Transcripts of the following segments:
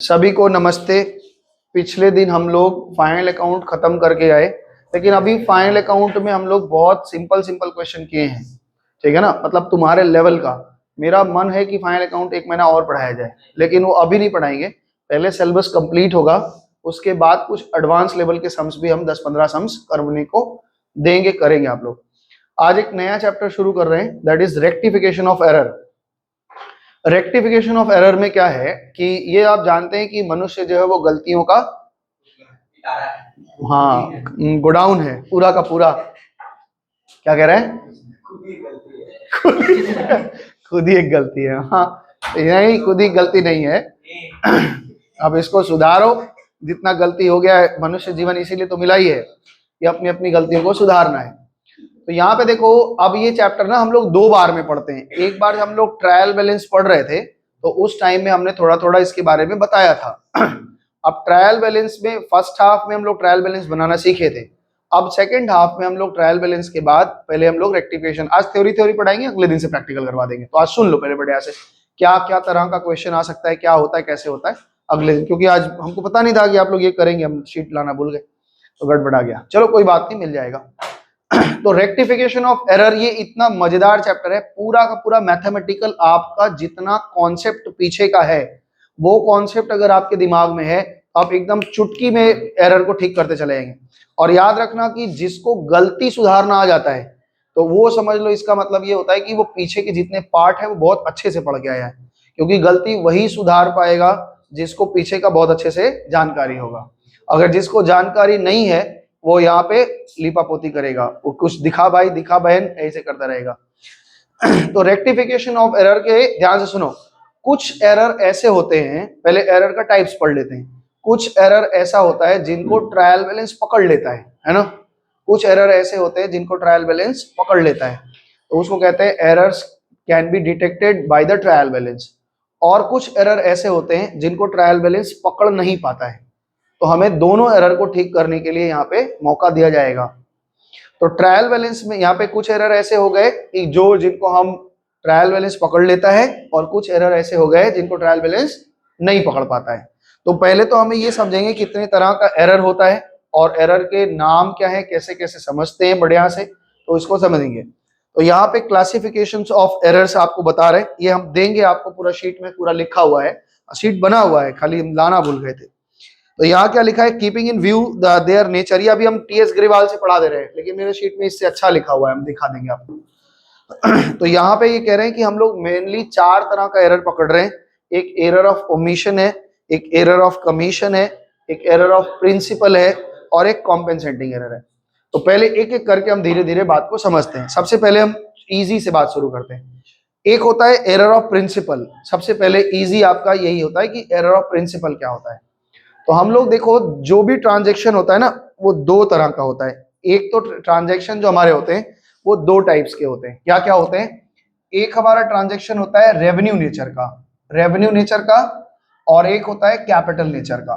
सभी को नमस्ते। पिछले दिन हम लोग फाइनल अकाउंट खत्म करके आए, लेकिन अभी फाइनल अकाउंट में हम लोग बहुत सिंपल सिंपल क्वेश्चन किए हैं, ठीक है ना। मतलब तुम्हारे लेवल का। मेरा मन है कि फाइनल अकाउंट एक महीना और पढ़ाया जाए, लेकिन वो अभी नहीं पढ़ाएंगे। पहले सिलेबस कंप्लीट होगा, उसके बाद कुछ एडवांस लेवल के सम्स भी हम 10-15 सम्स करने को देंगे, करेंगे आप लोग। आज एक नया चैप्टर शुरू कर रहे हैं, that is rectification of error. Rectification of error में क्या है कि ये आप जानते हैं कि मनुष्य जो है वो गलतियों का गोडाउन है, पूरा का पूरा। क्या कह रहे हैं? खुद ही एक गलती है। हाँ, नहीं, खुद ही गलती नहीं है। अब इसको सुधारो। जितना गलती हो गया है, मनुष्य जीवन इसीलिए तो मिला ही है कि अपनी अपनी गलतियों को सुधारना है। तो यहाँ पे देखो, अब ये चैप्टर ना हम लोग 2 बार में पढ़ते हैं। एक बार हम लोग ट्रायल बैलेंस पढ़ रहे थे, तो उस टाइम में हमने थोड़ा थोड़ा इसके बारे में बताया था। अब ट्रायल बैलेंस में फर्स्ट हाफ में हम लोग ट्रायल बैलेंस बनाना सीखे थे। अब सेकंड हाफ में हम लोग ट्रायल बैलेंस के बाद पहले हम लोग रेक्टिफिकेशन, आज थ्योरी पढ़ाएंगे, अगले दिन से प्रैक्टिकल करवा देंगे। तो आज सुन लो पहले बढ़िया से, क्या क्या तरह का क्वेश्चन आ सकता है, क्या होता है, कैसे होता है अगले दिन, क्योंकि आज हमको पता नहीं था कि आप लोग ये करेंगे, हम शीट लाना भूल गए तो गड़बड़ा गया। चलो कोई बात नहीं, मिल जाएगा। तो रेक्टिफिकेशन ऑफ एरर ये इतना मजेदार चैप्टर है, पूरा का पूरा मैथमेटिकल। आपका जितना कॉन्सेप्ट पीछे का है, वो कॉन्सेप्ट अगर आपके दिमाग में है, आप एकदम चुटकी में एरर को ठीक करते चले जाएंगे। और याद रखना कि जिसको गलती सुधारना आ जाता है, तो वो समझ लो इसका मतलब ये होता है कि वो पीछे के जितने पार्ट है वो बहुत अच्छे से पढ़ के आया है। क्योंकि गलती वही सुधार पाएगा जिसको पीछे का बहुत अच्छे से जानकारी होगा। अगर जिसको जानकारी नहीं है, वो यहाँ पे लिपापोती करेगा, वो कुछ दिखा भाई दिखा बहन ऐसे करता रहेगा। तो रेक्टिफिकेशन ऑफ एरर के ध्यान से सुनो। कुछ एरर ऐसे होते हैं, पहले एरर का टाइप्स पढ़ लेते हैं। कुछ एरर ऐसा होता है जिनको ट्रायल बैलेंस पकड़ लेता है ना। कुछ एरर ऐसे होते हैं जिनको ट्रायल बैलेंस पकड़ लेता है, तो उसको कहते हैं errors can be detected by the trial balance. और कुछ एरर ऐसे होते हैं जिनको ट्रायल बैलेंस पकड़ नहीं पाता है, तो हमें दोनों एरर को ठीक करने के लिए यहाँ पे मौका दिया जाएगा। तो ट्रायल बैलेंस में यहाँ पे कुछ एरर ऐसे हो गए कि जिनको हम ट्रायल बैलेंस पकड़ लेता है, और कुछ एरर ऐसे हो गए जिनको ट्रायल बैलेंस नहीं पकड़ पाता है। तो पहले तो हमें ये समझेंगे कितने तरह का एरर होता है और एरर के नाम क्या है, कैसे कैसे समझते हैं बढ़िया से, तो इसको समझेंगे। तो यहाँ पे क्लासिफिकेशंस ऑफ एरर्स आपको बता रहे हैं, ये हम देंगे आपको, पूरा शीट में पूरा लिखा हुआ है, शीट बना हुआ है, खाली हम लाना भूल गए थे। तो यहाँ क्या लिखा है, keeping in view their nature. ये अभी हम टीएस ग्रेवाल से पढ़ा दे रहे हैं, लेकिन मेरे शीट में इससे अच्छा लिखा हुआ है, हम दिखा देंगे आपको। तो यहाँ पे ये कह रहे हैं कि हम लोग मेनली 4 तरह का एरर पकड़ रहे हैं। एक एरर ऑफ ओमिशन है, एक एरर ऑफ कमीशन है, एक एरर ऑफ प्रिंसिपल है, और एक कॉम्पेंसेटिंग एरर है। तो पहले एक एक करके हम धीरे धीरे बात को समझते हैं। सबसे पहले हम इजी से बात शुरू करते हैं। एक होता है एरर ऑफ प्रिंसिपल। सबसे पहले इजी आपका यही होता है कि एरर ऑफ प्रिंसिपल क्या होता है। तो हम लोग देखो, जो भी ट्रांजैक्शन होता है ना, वो 2 तरह का होता है। एक तो ट्रांजैक्शन जो हमारे होते हैं वो 2 टाइप्स के होते हैं। क्या क्या होते हैं? एक हमारा ट्रांजैक्शन होता है रेवेन्यू नेचर का, और एक होता है कैपिटल नेचर का।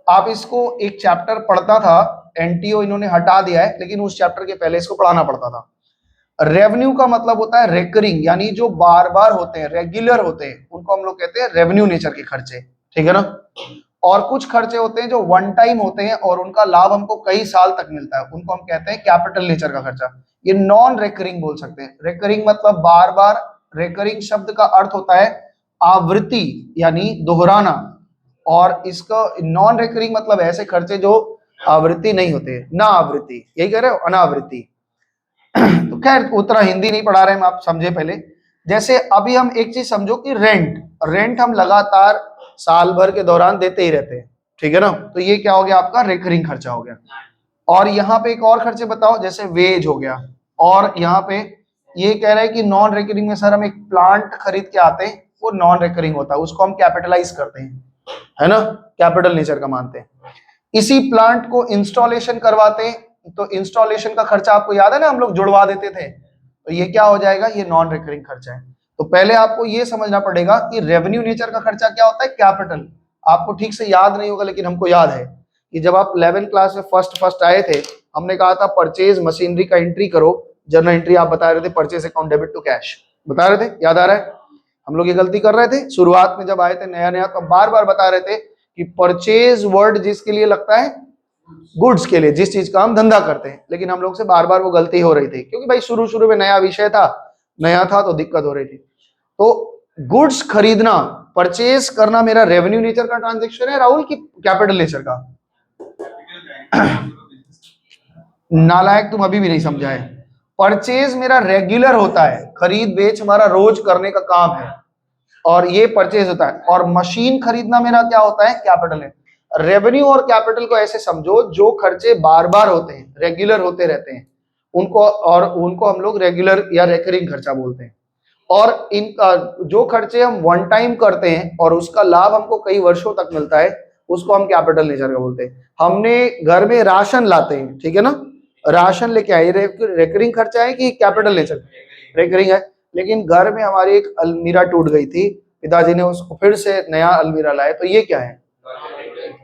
आप इसको, एक चैप्टर पढ़ता था एनटीओ, इन्होंने हटा दिया है, लेकिन उस चैप्टर के पहले इसको पढ़ाना पड़ता था। रेवेन्यू का मतलब होता है रेकरिंग, यानी जो बार बार होते हैं, रेगुलर होते हैं, उनको हम लोग कहते हैं रेवेन्यू नेचर के खर्चे, ठीक है ना। और कुछ खर्चे होते हैं जो वन टाइम होते हैं और उनका लाभ हमको कई साल तक मिलता है, उनको हम कहते हैं कैपिटल नेचर का खर्चा। ये नॉन रेकरिंग बोल सकते हैं। रेकरिंग मतलब बार बार, रेकरिंग शब्द का अर्थ होता है आवृत्ति, यानी दोहराना। और इसका नॉन रेकरिंग मतलब ऐसे खर्चे जो आवृत्ति नहीं होते, ना आवृत्ति, यही कह रहे हो, अनावृत्ति। तो खैर उतना हिंदी नहीं पढ़ा रहे हम, आप समझे पहले। जैसे अभी हम एक चीज समझो कि रेंट हम लगातार साल भर के दौरान देते ही रहते हैं, ठीक है ना। तो ये क्या हो गया, आपका रेकरिंग खर्चा हो गया। और यहाँ पे एक और खर्चे बताओ, जैसे वेज हो गया। और यहाँ पे ये कह रहे हैं कि नॉन रेकरिंग में सर हम एक प्लांट खरीद के आते हैं, वो नॉन रेकरिंग होता है, उसको हम कैपिटलाइज करते हैं, है ना, कैपिटल नेचर का मानते हैं। इसी प्लांट को इंस्टॉलेशन करवाते हैं, तो इंस्टॉलेशन का खर्चा आपको याद है ना, हम लोग जुड़वा देते थे, तो ये क्या हो जाएगा, ये नॉन रिकरिंग खर्चा है। तो पहले आपको ये समझना पड़ेगा कि रेवेन्यू नेचर का खर्चा क्या होता है, कैपिटल। आपको ठीक से याद नहीं होगा, लेकिन हमको याद है कि जब आप 11th क्लास में फर्स्ट आए थे, हमने कहा था परचेज मशीनरी का एंट्री करो, जर्नल एंट्री आप बता रहे थे, purchase account debit to cash बता रहे थे, याद आ रहा है। हम लोग ये गलती कर रहे थे शुरुआत में जब आए थे नया नया, तो बार बार बता रहे थे कि परचेज वर्ड जिसके लिए लगता है गुड्स के लिए, जिस चीज का हम धंधा करते हैं, लेकिन हम लोग से बार बार वो गलती हो रही थी क्योंकि भाई शुरू शुरू में नया विषय था, नया था तो दिक्कत हो रही थी। तो गुड्स खरीदना, परचेज करना मेरा रेवेन्यू नेचर का ट्रांजेक्शन है राहुल की कैपिटल नेचर का? नालायक, तुम अभी भी नहीं समझा है। परचेज मेरा रेगुलर होता है, खरीद बेच हमारा रोज करने का काम है, और ये परचेज होता है। और मशीन खरीदना मेरा क्या होता है? कैपिटल है। रेवेन्यू और कैपिटल को ऐसे समझो, जो खर्चे बार बार होते हैं, रेगुलर होते रहते हैं, उनको हम लोग रेगुलर या रेकरिंग खर्चा बोलते हैं। और इनका जो खर्चे हम वन टाइम करते हैं और उसका लाभ हमको कई वर्षों तक मिलता है, उसको हम कैपिटल नेचर का बोलते हैं। हमने घर में राशन लाते हैं, ठीक है ना, राशन लेके आए, रेकरिंग खर्चा है कि कैपिटल नेचर? रेकरिंग है। लेकिन घर में हमारी एक अलमीरा टूट गई थी, पिताजी ने उसको फिर से नया अलमीरा लाया, तो ये क्या है?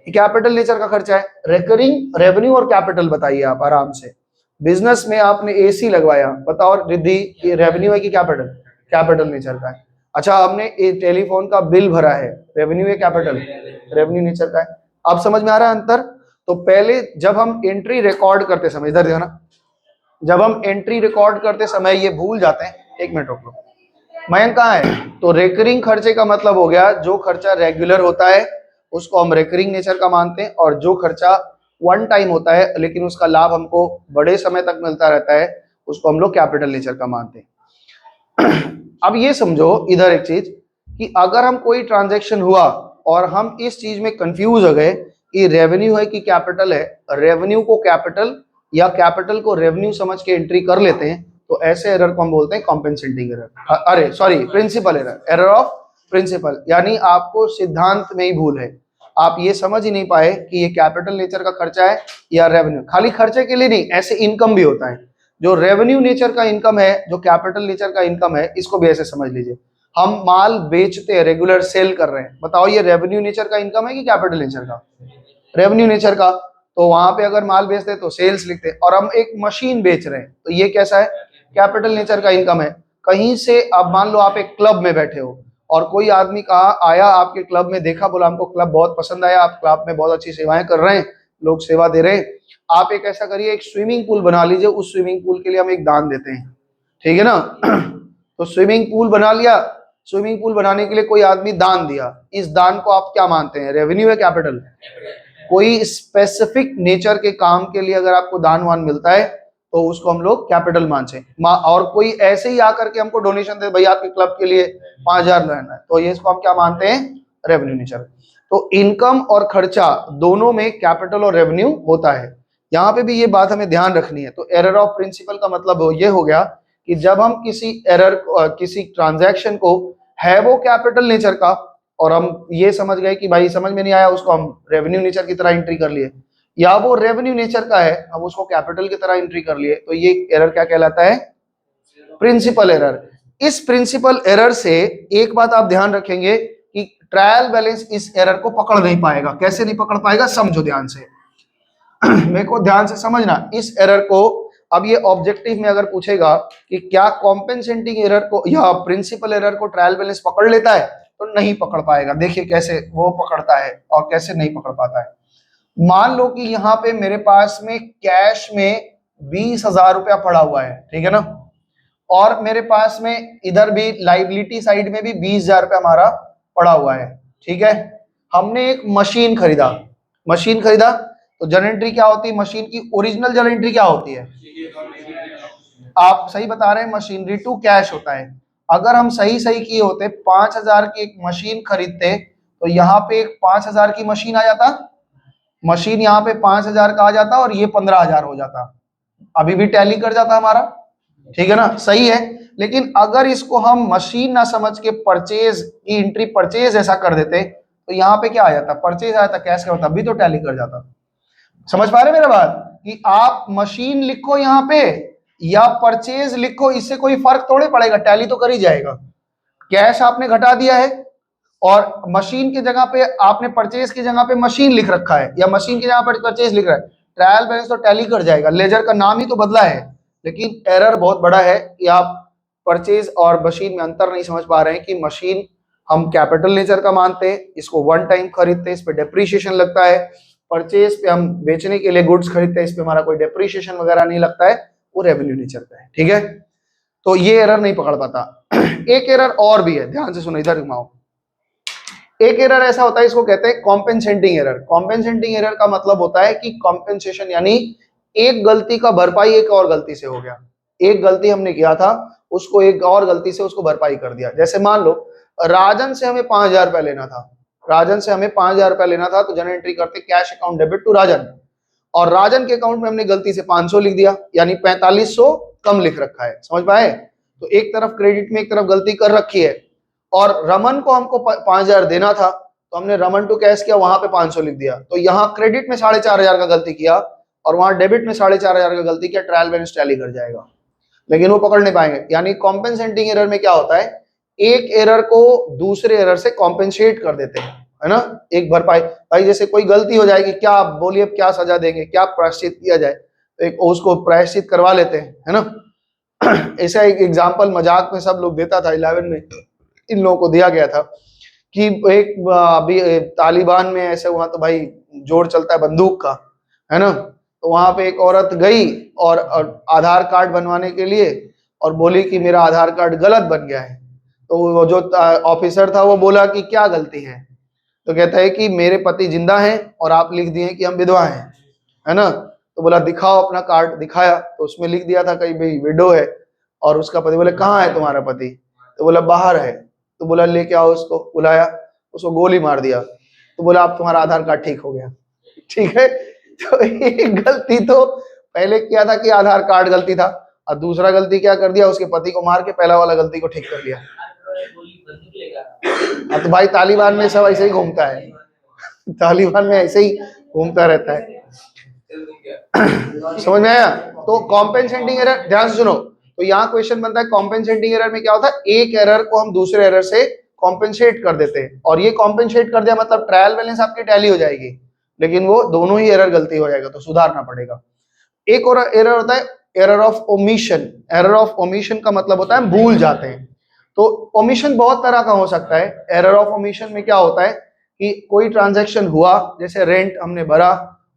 कैपिटल नेचर का खर्चा है। रेकरिंग, रेवेन्यू और कैपिटल बताइए आप आराम से। बिजनेस में आपने एसी लगवाया, बताओ रिद्धि, ये रेवेन्यू है कि कैपिटल? कैपिटल नेचर का है। अच्छा, हमने टेलीफोन का बिल भरा है, रेवेन्यू है कैपिटल? रेवेन्यू नेचर का है। अब समझ में आ रहा है अंतर? तो पहले जब हम एंट्री रिकॉर्ड करते समय, इधर देखो ना, जब हम एंट्री रिकॉर्ड करते समय ये भूल जाते हैं, एक मिनट रोक लो, मयंक कहाँ है? तो रेकरिंग खर्चे का मतलब हो गया जो खर्चा रेगुलर होता है उसको हम रेकरिंग नेचर का मानते हैं, और जो खर्चा वन टाइम होता है लेकिन उसका लाभ हमको बड़े समय तक मिलता रहता है, उसको हम लोग कैपिटल नेचर का मानते हैं। अब ये समझो इधर एक चीज, कि अगर हम कोई ट्रांजैक्शन हुआ और हम इस चीज में कंफ्यूज हो गए कि रेवेन्यू है कि कैपिटल है, रेवेन्यू को कैपिटल या कैपिटल को रेवेन्यू समझ के एंट्री कर लेते हैं, तो ऐसे एरर को हम बोलते हैं कॉम्पेंसेटिंग एरर। अरे sorry, principle error, error of principle, यानी आपको सिद्धांत में ही भूल है, आप ये समझ ही नहीं पाए कि ये कैपिटल नेचर का खर्चा है या रेवेन्यू। खाली खर्चे के लिए नहीं, ऐसे इनकम भी होता है, जो रेवेन्यू नेचर का इनकम है, जो कैपिटल नेचर का इनकम है, इसको भी ऐसे समझ लीजिए। हम माल बेचते हैं, रेगुलर सेल कर रहे हैं, बताओ ये रेवेन्यू नेचर का इनकम है कि कैपिटल नेचर का? रेवेन्यू नेचर का। तो वहां पे अगर माल बेचते हैं तो सेल्स लिखते हैं, और हम एक मशीन बेच रहे हैं तो ये कैसा है? कैपिटल नेचर का इनकम है। कहीं से अब मान लो आप एक क्लब में बैठे हो और कोई आदमी कहा आया आपके क्लब में, देखा, बोला हमको क्लब बहुत पसंद आया, आप क्लब में बहुत अच्छी सेवाएं कर रहे हैं, लोग सेवा दे रहे हैं, आप एक ऐसा करिए, एक स्विमिंग पूल बना लीजिए, उस स्विमिंग पूल के लिए हम एक दान देते हैं, ठीक है ना? तो स्विमिंग पूल बना लिया, स्विमिंग पूल बनाने के लिए कोई आदमी दान दिया, इस दान को आप क्या मानते हैं? रेवेन्यू है कैपिटल? कोई स्पेसिफिक नेचर के काम के लिए अगर आपको दान वान मिलता है तो उसको हम लोग कैपिटल मानते हैं। और कोई ऐसे ही आकर के हमको डोनेशन दे, भाई आपके क्लब के लिए 5,000 लेना है, तो ये इसको हम क्या मानते हैं? Revenue nature. तो इनकम और खर्चा दोनों में कैपिटल और रेवेन्यू होता है। यहाँ पे भी ये बात हमें ध्यान रखनी है। तो एरर ऑफ प्रिंसिपल का मतलब ये हो गया कि जब हम किसी ट्रांजैक्शन को है वो कैपिटल नेचर का, और हम ये समझ गए कि भाई समझ में नहीं आया, उसको हम रेवेन्यू नेचर की तरह एंट्री कर लिए, या वो रेवेन्यू नेचर का है हम उसको कैपिटल की तरह एंट्री कर लिए, तो ये एरर क्या कहलाता है? Principle error. इस प्रिंसिपल एरर से एक बात आप ध्यान रखेंगे कि ट्रायल बैलेंस इस एरर को पकड़ नहीं पाएगा। कैसे नहीं पकड़ पाएगा? समझो ध्यान से। मेरे को ध्यान से समझना इस एरर को। अब ये ऑब्जेक्टिव में अगर पूछेगा कि क्या कॉम्पेंसेटिंग एरर को या प्रिंसिपल एरर को ट्रायल बैलेंस पकड़ लेता है, तो नहीं पकड़ पाएगा। देखिए कैसे वो पकड़ता है और कैसे नहीं पकड़ पाता है। मान लो कि यहाँ पे मेरे पास में कैश में 20,000 रुपया पड़ा हुआ है, ठीक है ना, और मेरे पास में इधर भी लाइबिलिटी साइड में भी 20,000 रुपया हमारा पड़ा हुआ है, ठीक है। हमने एक मशीन खरीदा, तो जर्नल एंट्री क्या होती है? मशीन की ओरिजिनल जर्नल एंट्री क्या होती है? आप सही बता रहे हैं, मशीनरी टू कैश होता है। अगर हम सही किए होते, 5,000 की एक मशीन खरीदते, तो यहाँ पे एक 5,000 की मशीन आ जाता, मशीन यहाँ पे 5,000 का आ जाता और ये 15,000 हो जाता, अभी भी टैली कर जाता हमारा, ठीक है ना? सही है। लेकिन अगर इसको हम मशीन ना समझ के परचेज की एंट्री परचेज ऐसा कर देते, तो यहाँ पे क्या आ जाता? परचेज आ जाता, कैश का होता, अभी तो टैली कर जाता। समझ पा रहे मेरा बात? कि आप मशीन लिखो यहाँ पे या परचेज लिखो, इससे कोई फर्क थोड़े पड़ेगा, टैली तो कर ही जाएगा। कैश आपने घटा दिया है और मशीन की जगह पे आपने परचेज की जगह पे मशीन लिख रखा है, या मशीन की जगह पर परचेज लिख रहा है, ट्रायल बैलेंस तो टैली कर जाएगा, लेजर का नाम ही तो बदला है। लेकिन एरर बहुत बड़ा है कि आप परचेज और मशीन में अंतर नहीं समझ पा रहे हैं कि मशीन हम कैपिटल नेचर का मानते हैं, इसको वन टाइम खरीदते हैं, इस पे डेप्रीशिएशन लगता है। परचेज पे हम बेचने के लिए गुड्स खरीदते हैं, इस पे हमारा कोई डेप्रीशिएशन वगैरह नहीं लगता है, वो रेवेन्यू नेचर का है। ठीक है, तो ये एरर नहीं पकड़ पाता। एक एरर और भी है, ध्यान से सुनो, इधर घुमाओ। एक एरर ऐसा होता है, इसको कहते हैं कॉम्पेंसेटिंग एरर। कॉम्पेंसेटिंग एरर का मतलब होता है कि कॉम्पेंसेशन यानी एक गलती का भरपाई एक और गलती से हो गया। एक गलती हमने किया था, उसको एक और गलती से उसको भरपाई कर दिया। जैसे मान लो राजन से हमें 5,000 रुपए लेना था, राजन से हमें 5,000 रुपए लेना था, तो जनरल एंट्री करते कैश अकाउंट डेबिट टू राजन, और राजन के अकाउंट में हमने गलती से 500 लिख दिया, यानी 4500 कम लिख रखा है। समझ पाए? तो एक तरफ क्रेडिट में एक तरफ गलती कर रखी है, और रमन को हमको 5,000 देना था, तो हमने रमन टू कैश किया, वहां पे 500 लिख दिया। तो यहाँ क्रेडिट में 4,500 का गलती किया और वहां डेबिट में 4,500 का गलती किया, ट्रायल बैलेंस टैली कर जाएगा, लेकिन वो पकड़ नहीं पाएंगे। यानी कॉम्पेंसेटिंग एरर में क्या होता है, एक एरर को दूसरे एरर से कॉम्पेंसेट कर देते हैं, है ना, एक भरपाई। भाई जैसे कोई गलती हो जाएगी, क्या बोलिए, क्या सजा देंगे, क्या प्रायश्चित किया जाए, तो एक उसको प्रायश्चित करवा लेते हैं, है ना। ऐसा एक एग्जाम्पल मजाक में सब लोग देता था, 11 में इन लोगों को दिया गया था कि एक अभी तालिबान में ऐसे हुआ, तो भाई जोर चलता है बंदूक का, है ना, तो वहां पे एक औरत गई और आधार कार्ड बनवाने के लिए, और बोली कि मेरा आधार कार्ड गलत बन गया है। तो वो जो ऑफिसर था वो बोला कि क्या गलती है, तो कहता है कि मेरे पति जिंदा हैं और आप लिख दिए कि हम विधवा हैं, है ना। तो बोला दिखाओ अपना कार्ड, दिखाया, तो उसमें लिख दिया था कहीं भाई विडो है, और उसका पति बोले कहाँ है तुम्हारा पति, तो बोला बाहर है। तो बोला लेके आओ उसको, बुलाया, उसको गोली मार दिया, तो बोला अब तुम्हारा आधार कार्ड ठीक हो गया। ठीक है, तो एक गलती तो पहले किया था कि आधार कार्ड गलती था, और दूसरा गलती क्या कर दिया, उसके पति को मार के पहला वाला गलती को ठीक कर लिया। तो भाई तालिबान में सब ऐसे ही घूमता है, तालिबान में ऐसे ही घूमता रहता है। समझ में आया? तो कॉम्पेंसेटिंग एरर, ध्यान से सुनो, तो यहाँ क्वेश्चन बनता है कॉम्पेंसेटिंग एरर में क्या होता है, एक एरर को हम दूसरे एरर से कॉम्पेंसेट कर देते हैं, और ये कॉम्पेंसेट कर दिया मतलब ट्रायल बैलेंस आपकी टैली हो जाएगी, लेकिन वो दोनों ही एरर गलती हो जाएगा, तो सुधारना पड़ेगा। एक और एरर होता है error of omission. Error of omission का मतलब होता है भूल जाते हैं। तो ओमिशन बहुत तरह का हो सकता है। एरर ऑफ ओमिशन में क्या होता है कि कोई ट्रांजैक्शन हुआ, जैसे रेंट हमने भरा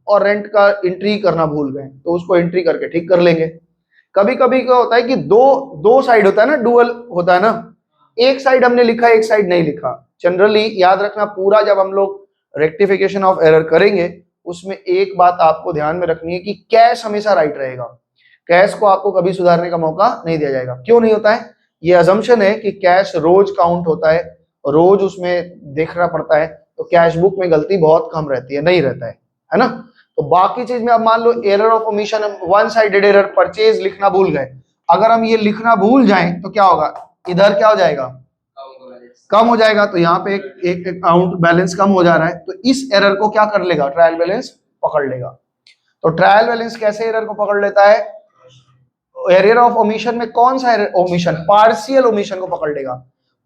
और रेंट का एंट्री करना भूल गए, तो उसको एंट्री करके ठीक कर लेंगे। कभी कभी क्या होता है कि दो साइड होता है ना, डुअल होता है ना, एक साइड हमने लिखा एक साइड नहीं लिखा। जनरली याद रखना, पूरा जब हम लोग रेक्टिफिकेशन ऑफ एरर करेंगे उसमें एक बात आपको ध्यान में रखनी है कि कैश हमेशा राइट रहेगा, कैश को आपको कभी सुधारने का मौका नहीं दिया जाएगा। क्यों नहीं होता है? ये अजम्पशन है कि कैश रोज काउंट होता है, रोज उसमें देखना पड़ता है, तो कैश बुक में गलती बहुत कम रहती है, नहीं रहता है ना। तो बाकी चीज में अब मान लो error of omission, one sided error, purchase लिखना भूल गए, अगर हम ये लिखना भूल जाएं तो क्या होगा, इधर क्या हो जाएगा, कम हो जाएगा। तो यहाँ पे एक अकाउंट बैलेंस कम हो जा रहा है, तो इस एरर को क्या कर लेगा, ट्रायल बैलेंस पकड़ लेगा। तो ट्रायल बैलेंस कैसे एरर को पकड़ लेता है, एरर ऑफ ओमिशन में कौन सा ओमिशन, पार्शियल ओमिशन को पकड़ लेगा।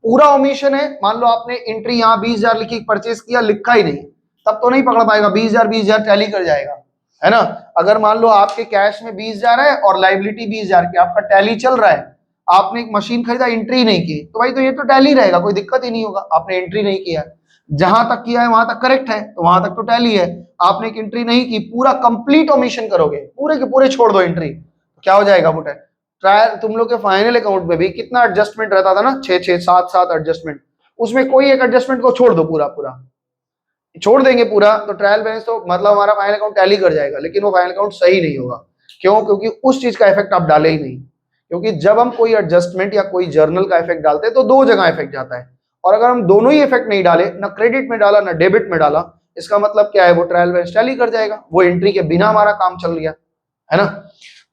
पूरा ओमिशन है, मान लो आपने एंट्री यहाँ 20,000 लिखी, परचेज किया, लिखा ही नहीं, तब तो नहीं पकड़ पाएगा, 20,000 टैली कर जाएगा, है ना। अगर मान लो आपके कैश में 20,000 है और लाइबिलिटी 20,000 की, आपका टैली चल रहा है, आपने एक मशीन खरीदा, एंट्री नहीं की, तो भाई तो ये तो टैली रहेगा, कोई दिक्कत ही नहीं होगा, आपने एंट्री नहीं किया, जहां तक किया है वहां तक करेक्ट है, तो वहां तक तो टैली है। आपने एक एंट्री नहीं की, पूरा कंप्लीट ओमिशन करोगे, पूरे के पूरे छोड़ दो एंट्री, क्या हो जाएगा वो ट्रायल। तुम लोग के फाइनल अकाउंट में भी कितना एडजस्टमेंट रहता था ना, 6 7 एडजस्टमेंट, उसमें कोई एक एडजस्टमेंट को छोड़ दो, पूरा पूरा छोड़ देंगे पूरा, तो ट्रायल बैलेंस तो मतलब हमारा फाइनल अकाउंट टैली कर जाएगा, लेकिन वो फाइनल अकाउंट सही नहीं होगा। क्यों? क्योंकि उस चीज का इफेक्ट आप डाले ही नहीं। क्योंकि जब हम कोई एडजस्टमेंट या कोई जर्नल का इफेक्ट डालते हैं तो दो जगह इफेक्ट जाता है, और अगर हम दोनों ही इफेक्ट नहीं डाले, ना क्रेडिट में डाला ना डेबिट में डाला, इसका मतलब क्या है, वो ट्रायल बैलेंस टैली कर जाएगा, वो एंट्री के बिना हमारा काम चल गया, है ना।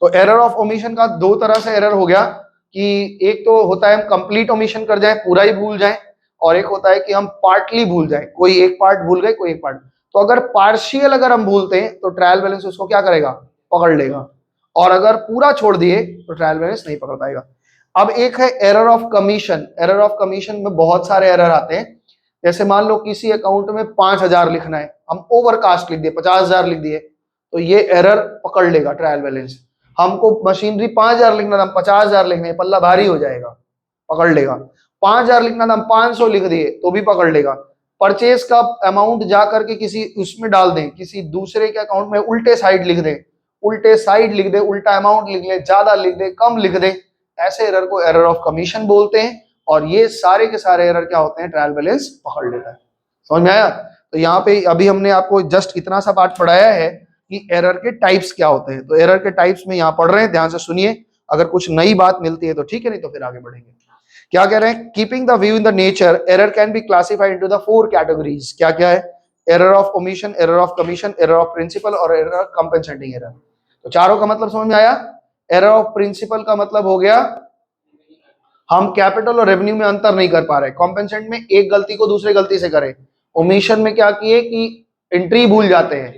तो एरर ऑफ ओमिशन का दो तरह से एरर हो गया कि एक तो होता है हम कंप्लीट ओमिशन कर जाए, पूरा ही भूल जाए, और एक होता है कि हम पार्टली भूल जाए, कोई एक पार्ट भूल गए, कोई एक पार्ट। तो अगर पार्शियल अगर हम भूलते हैं तो ट्रायल बैलेंस उसको क्या करेगा, पकड़ लेगा, और अगर पूरा छोड़ दिए तो ट्रायल बैलेंस नहीं पकड़ पाएगा। अब एक है error of commission. Error of commission में बहुत सारे एरर आते हैं। जैसे मान लो किसी अकाउंट में 5,000 लिखना है, हम ओवरकास्ट लिख दिए, 50,000 लिख दिए, तो ये एरर पकड़ लेगा ट्रायल बैलेंस। हमको मशीनरी 5,000 लिखना था, हम 50,000 लिखने, पल्ला भारी हो जाएगा, पकड़ लेगा। 5,000 लिखना था, हम 500 लिख दिए तो भी पकड़ लेगा। परचेज का अमाउंट जा करके किसी उसमें डाल दें, किसी दूसरे के अकाउंट में उल्टे साइड लिख दें, उल्टे साइड लिख दे, उल्टा अमाउंट लिख ले, ज्यादा लिख दे, कम लिख दे, ऐसे एरर को एरर ऑफ कमीशन बोलते हैं। और ये सारे के सारे एरर क्या होते हैं, ट्रायल बैलेंस पकड़ लेता है। समझ में आया? तो यहाँ पे अभी हमने आपको जस्ट इतना सा पार्ट पढ़ाया है कि एरर के टाइप्स क्या होते हैं। तो एरर के टाइप्स में यहाँ पढ़ रहे हैं, ध्यान से सुनिए, अगर कुछ नई बात मिलती है तो ठीक है, नहीं तो फिर आगे बढ़ेंगे। क्या कह रहे हैं, keeping the view in the nature, error can be classified into the 4 categories. क्या क्या है? Error of omission, error of commission, error of principle और एरर ऑफ कंपेंसेटिंग एरर। तो चारों का मतलब समझ में आया? एरर ऑफ प्रिंसिपल का मतलब हो गया हम कैपिटल और रेवेन्यू में अंतर नहीं कर पा रहे, कॉम्पेंसेंट में एक गलती को दूसरे गलती से करें। ओमिशन में क्या किए कि एंट्री भूल जाते हैं,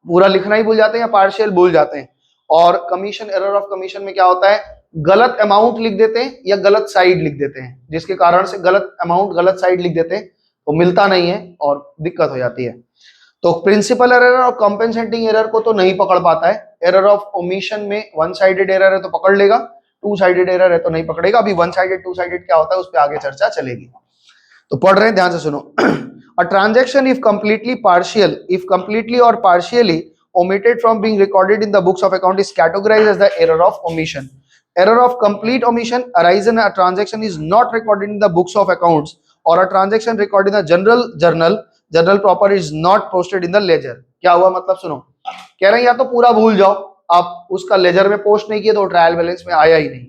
पूरा लिखना ही भूल जाते हैं या पार्शियल भूल जाते हैं। और कमीशन, एरर ऑफ कमीशन में क्या होता है, गलत अमाउंट लिख देते हैं या गलत साइड लिख देते हैं, जिसके कारण से गलत अमाउंट गलत साइड लिख देते हैं तो मिलता नहीं है और दिक्कत हो जाती है। तो प्रिंसिपल एरर और कॉम्पेंसेटिंग एरर को तो नहीं पकड़ पाता है। एरर ऑफ ओमिशन में वन साइडेड एरर है तो पकड़ लेगा, टू साइडेड एरर है तो नहीं पकड़ेगा। अभी वन साइडेड टू साइडेड क्या होता है उस पर आगे चर्चा चलेगी। तो पढ़ रहे हैं, ध्यान से सुनो। A transaction if completely or partially omitted from being recorded in the books of account is categorized as the error of omission. Error of complete omission arises when a transaction is not recorded in the books of accounts or a transaction recorded in the general proper is not posted in the ledger. क्या हुआ मतलब सुनो, कह रहे हैं या तो पूरा भूल जाओ, आप उसका लेजर में पोस्ट नहीं किया तो ट्रायल बैलेंस में आया ही नहीं।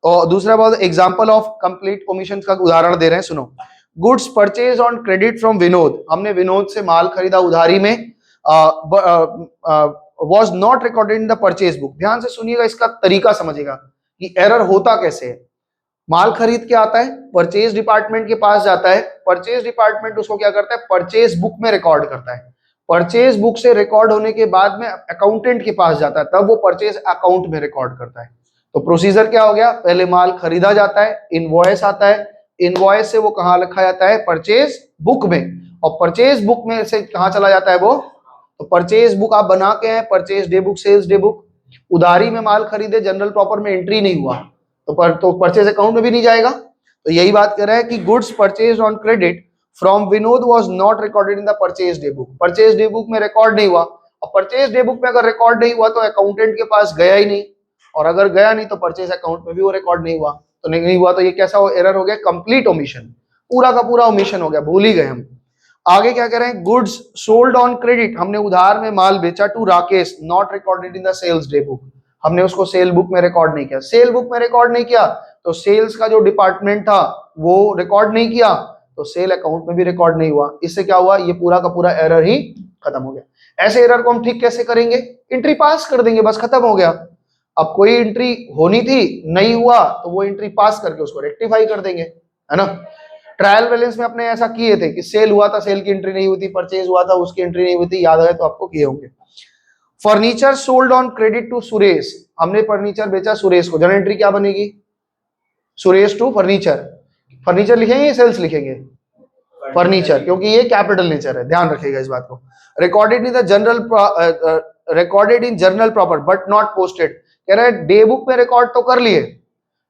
और दूसरा बात, एग्जांपल ऑफ कंप्लीट ओमिशन का उदाहरण दे रहे हैं, सुनो। Goods purchase on credit from Vinod, हमने विनोद से माल खरीदा उधारी में, was not recorded in the purchase book. ध्यान से सुनिएगा, इसका तरीका समझिएगा कि एरर होता कैसे है। माल खरीद के आता है, परचेज डिपार्टमेंट के पास जाता है, परचेज डिपार्टमेंट उसको क्या करता है, परचेज बुक में रिकॉर्ड करता है। परचेज बुक से रिकॉर्ड होने के बाद में अकाउंटेंट के पास जाता है, तब वो परचेज अकाउंट में रिकॉर्ड करता है। तो प्रोसीजर क्या हो गया, पहले माल खरीदा जाता है, इनवॉइस आता है, इनवॉइस से वो कहाँ लिखा जाता है, परचेज बुक में, और परचेज बुक में से कहाँ चला जाता है वो, तो परचेज बुक आप बना के हैं, purchase day book, sales day book. उधारी में माल खरीदे, जनरल प्रॉपर में एंट्री नहीं हुआ तो परचेज अकाउंट में भी नहीं जाएगा। तो यही बात कर रहा है कि goods purchase on credit from Vinod was not recorded in the purchase day book, purchase day book में रिकॉर्ड नहीं हुआ। और परचेज डे बुक में अगर रिकॉर्ड नहीं हुआ तो अकाउंटेंट के पास गया ही नहीं, और अगर गया नहीं तो परचेज अकाउंट में भी वो रिकॉर्ड नहीं हुआ, तो नहीं हुआ, तो ये कैसा हो, एरर हो गया, कंप्लीट ओमिशन, पूरा का पूरा ओमिशन हो गया, भूल ही गए हम। आगे क्या कह रहे हैं, गुड्स सोल्ड ऑन क्रेडिट, हमने उधार में माल बेचा to Rakesh, not recorded in the sales day book, हमने उसको सेल बुक में रिकॉर्ड नहीं किया। सेल बुक में रिकॉर्ड नहीं किया तो सेल्स का जो डिपार्टमेंट था वो रिकॉर्ड नहीं किया, तो सेल अकाउंट में भी रिकॉर्ड नहीं हुआ। इससे क्या हुआ, ये पूरा का पूरा एरर ही खत्म हो गया। ऐसे एरर को हम ठीक कैसे करेंगे, एंट्री पास कर देंगे, बस खत्म हो गया। अब कोई एंट्री होनी थी, नहीं हुआ, तो वो एंट्री पास करके उसको रेक्टिफाई कर देंगे, है ना। ट्रायल बैलेंस में अपने ऐसा किए थे कि सेल हुआ था, सेल की एंट्री नहीं हुई थी, परचेज हुआ था, उसकी एंट्री नहीं हुई थी, याद है तो आपको किए होंगे। Furniture sold on credit to Suresh, हमने फर्नीचर बेचा सुरेश को, जनरल एंट्री क्या बनेगी, सुरेश टू फर्नीचर। फर्नीचर लिखेंगे या सेल्स लिखेंगे, फर्नीचर, क्योंकि ये कैपिटल नेचर है, ध्यान रखिएगा इस बात को। Recorded in the general, recorded in journal proper but not posted, कह रहे हैं डे बुक में रिकॉर्ड तो कर लिए,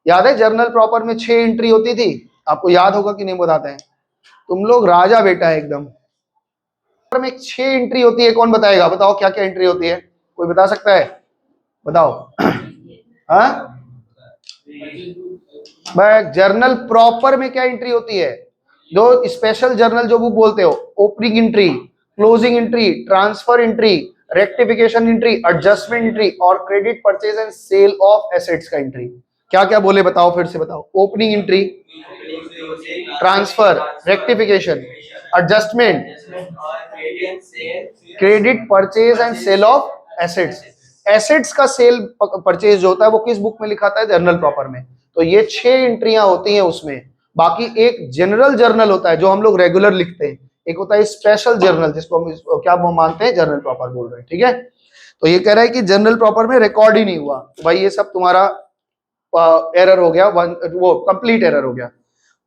याद है जर्नल प्रॉपर में 6 एंट्री होती थी, आपको याद होगा कि नहीं, बताते हैं, तुम लोग राजा बेटा है एकदम। में 6 एंट्री होती है, कौन बताएगा, बताओ क्या क्या एंट्री होती है, कोई बता सकता है, बताओ। हाँ, जर्नल प्रॉपर में क्या एंट्री होती है, दो स्पेशल जर्नल जो बुक बोलते हो, opening entry, closing entry, transfer entry, rectification entry, adjustment entry और credit purchase and sale of assets का एंट्री। क्या क्या बोले बताओ, फिर से बताओ। Opening entry, transfer, rectification, adjustment, credit purchase and sale of assets. Assets का सेल परचेज जो होता है वो किस बुक में लिखा था, जर्नल प्रॉपर में। तो ये 6 एंट्रियां होती हैं उसमें। बाकी एक जनरल जर्नल होता है जो हम लोग रेगुलर लिखते हैं, एक होता है स्पेशल जर्नल जिसको हम क्या मानते हैं, जनरल प्रॉपर बोल रहे हैं, ठीक है। तो ये कह रहा है कि जनरल प्रॉपर में रिकॉर्ड ही नहीं हुआ, तो भाई ये सब तुम्हारा एरर हो गया, वो कंप्लीट एरर हो गया।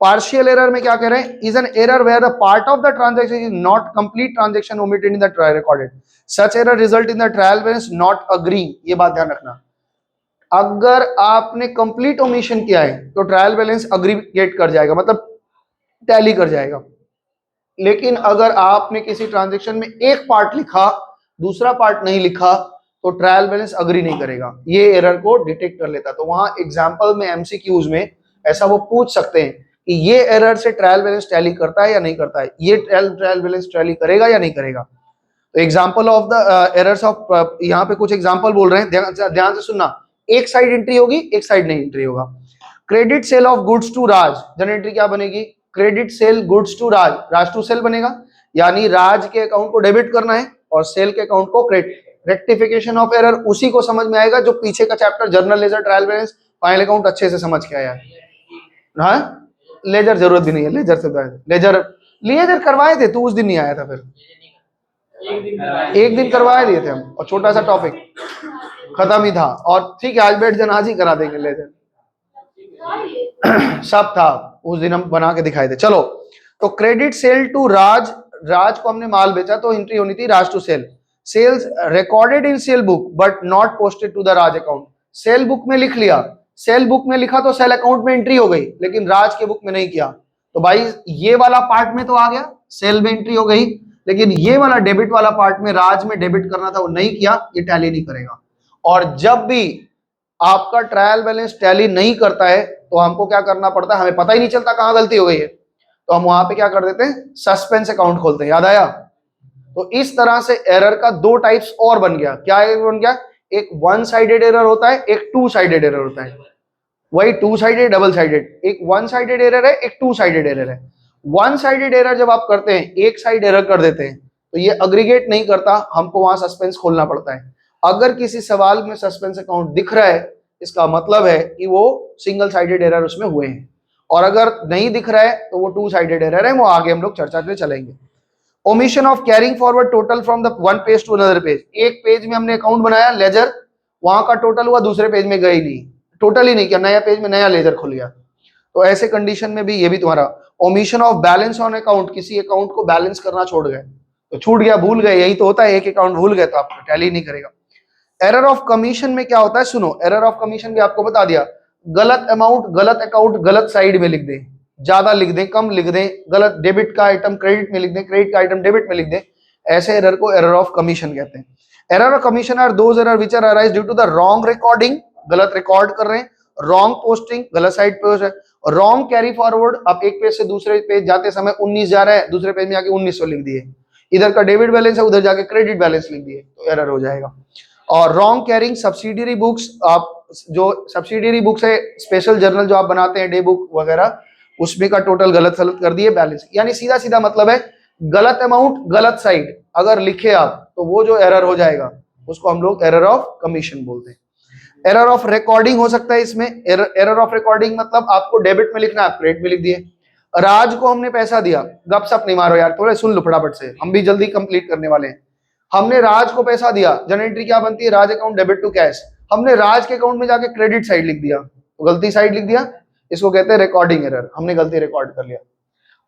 पार्शियल एरर में क्या कह रहे हैं, is an error where the part of the transaction is not complete transaction omitted in the trial recorded, such error result in the trial balance not agree. ये बात ध्यान रखना, अगर आपने कंप्लीट ओमिशन किया है तो ट्रायल बैलेंस अग्रीगेट कर जाएगा, मतलब टैली कर जाएगा। लेकिन अगर आपने किसी ट्रांजेक्शन में एक पार्ट लिखा, दूसरा पार्ट नहीं लिखा, तो ट्रायल बैलेंस अग्री नहीं करेगा, ये एरर को डिटेक्ट कर लेता। तो वहां एग्जांपल में एमसीक्यूज में ऐसा वो पूछ सकते हैं कि ये एरर से ट्रायल बैलेंस टैली करता है या नहीं करता है, ये ट्रायल बैलेंस टैली करेगा या नहीं करेगा। तो example of the errors of, यहाँ पे कुछ एग्जांपल बोल रहे हैं, ध्यान से सुनना। एक साइड एंट्री होगी, एक साइड नहीं एंट्री होगा। Credit sale of goods to Raj, जन एंट्री क्या बनेगी? Credit sale goods to Raj, Raj to sale बनेगा, यानी राज के अकाउंट को डेबिट करना है और सेल के अकाउंट को क्रेडिट। रेक्टिफिकेशन ऑफ एरर उसी को समझ में आएगा जो पीछे का chapter journal ledger trial balance final account अच्छे से समझ के आया। हाँ, लेजर जरूरत भी नहीं है, लेजर से लेजर करवाए थे, तू उस दिन नहीं आया था, फिर एक दिन करवाए दिए थे हम, और छोटा सा टॉपिक खत्म ही था। और ठीक है, आज बैठ जाना, आज ही करा देंगे लेजर, सब था उस दिन, हम बना के दिखाए थे। चलो, तो credit sale to Raj, Raj को हमने माल बेचा तो एंट्री होनी थी Raj to sale. Sales recorded in sale book but not posted to the Raj account, sale book में लिख लिया, सेल बुक में लिखा तो सेल अकाउंट में एंट्री हो गई, लेकिन राज के बुक में नहीं किया। तो भाई ये वाला पार्ट में तो आ गया, सेल में एंट्री हो गई, लेकिन ये वाला डेबिट वाला पार्ट में राज में डेबिट करना था वो नहीं किया, ये टैली नहीं करेगा। और जब भी आपका ट्रायल बैलेंस टैली नहीं करता है तो हमको क्या करना पड़ता है, हमें पता ही नहीं चलता कहां गलती हो गई है, तो हम वहां पे क्या कर देते हैं, सस्पेंस अकाउंट खोलते हैं। याद आया? तो इस तरह से एरर का दो टाइप्स और बन गया। क्या बन गया? एक वन साइडेड एरर होता है, एक टू साइडेड एरर होता है। वही टू साइडेड, डबल साइडेड, एक वन साइडेड एरर है, एक टू साइडेड एरर है। वन साइडेड एरर जब आप करते हैं, एक साइड एरर कर देते हैं, तो ये अग्रीगेट नहीं करता, हमको वहां सस्पेंस खोलना पड़ता है। अगर किसी सवाल में सस्पेंस अकाउंट दिख रहा है, इसका मतलब है कि वो सिंगल साइडेड एरर उसमें हुए हैं, और अगर नहीं दिख रहा है तो वो टू साइडेड एरर है, वो आगे हम लोग चर्चा में चलेंगे। Omission of carrying forward total from the one page to another page, एक पेज में हमने अकाउंट बनाया लेजर, वहां का टोटल हुआ, दूसरे पेज में गई नहीं, टोटल ही नहीं किया, नया पेज में नया लेजर खुल गया। तो ऐसे कंडीशन में भी ये भी तुम्हारा omission of balance on account, किसी अकाउंट को बैलेंस करना छोड़ गए, तो छूट गया, भूल गए, यही तो होता है, एक अकाउंट भूल गए तो आपको टैली नहीं करेगा। एरर ऑफ कमीशन में क्या होता है, सुनो, एरर ऑफ कमीशन भी आपको बता दिया, गलत अमाउंट, गलत अकाउंट, गलत साइड में लिख दें, ज्यादा लिख दें, कम लिख दें, गलत डेबिट का आइटम क्रेडिट में लिख दें, क्रेडिट का आइटम डेबिट में लिख दें, ऐसे एरर को एरर ऑफ कमीशन कहते हैं। Error of commission are those error which are arise due to the wrong recording, गलत रिकॉर्ड कर रहे हैं, रॉन्ग पोस्टिंग, गलत साइड पे है, रॉन्ग कैरी फॉरवर्ड, अब एक पेज से दूसरे पेज जाते समय 19 जा रहा है, दूसरे पेज में आके 1900 लिख दिए, इधर का डेबिट बैलेंस है, उधर जाके क्रेडिट बैलेंस लिख दिए, तो एरर हो जाएगा। और रॉन्ग कैरिंग सब्सिडियरी बुक्स, आप जो सब्सिडियरी बुक्स है, स्पेशल जर्नल जो आप बनाते हैं, डे बुक वगैरह, उसमें का टोटल गलत सलत कर दिए बैलेंस, यानी सीधा सीधा मतलब है गलत अमाउंट गलत साइड अगर लिखे आप, तो वो जो एरर हो जाएगा उसको हम लोग एरर ऑफ कमीशन बोलते हैं। एरर ऑफ रिकॉर्डिंग हो सकता है इसमें, एरर ऑफ रिकॉर्डिंग मतलब आपको डेबिट में लिखना है, आप क्रेडिट में लिख दिए। राज को हमने पैसा दिया, गपशप नहीं मारो यार, थोड़े सुन लो फटाफट से, हम भी जल्दी कंप्लीट करने वाले हैं। हमने राज को पैसा दिया, जन एंट्री क्या बनती है, राज अकाउंट डेबिट टू कैश, हमने राज के अकाउंट में जाके क्रेडिट साइड लिख दिया, तो गलती साइड लिख दिया, इसको कहते हैं रिकॉर्डिंग एरर, हमने गलती रिकॉर्ड कर लिया।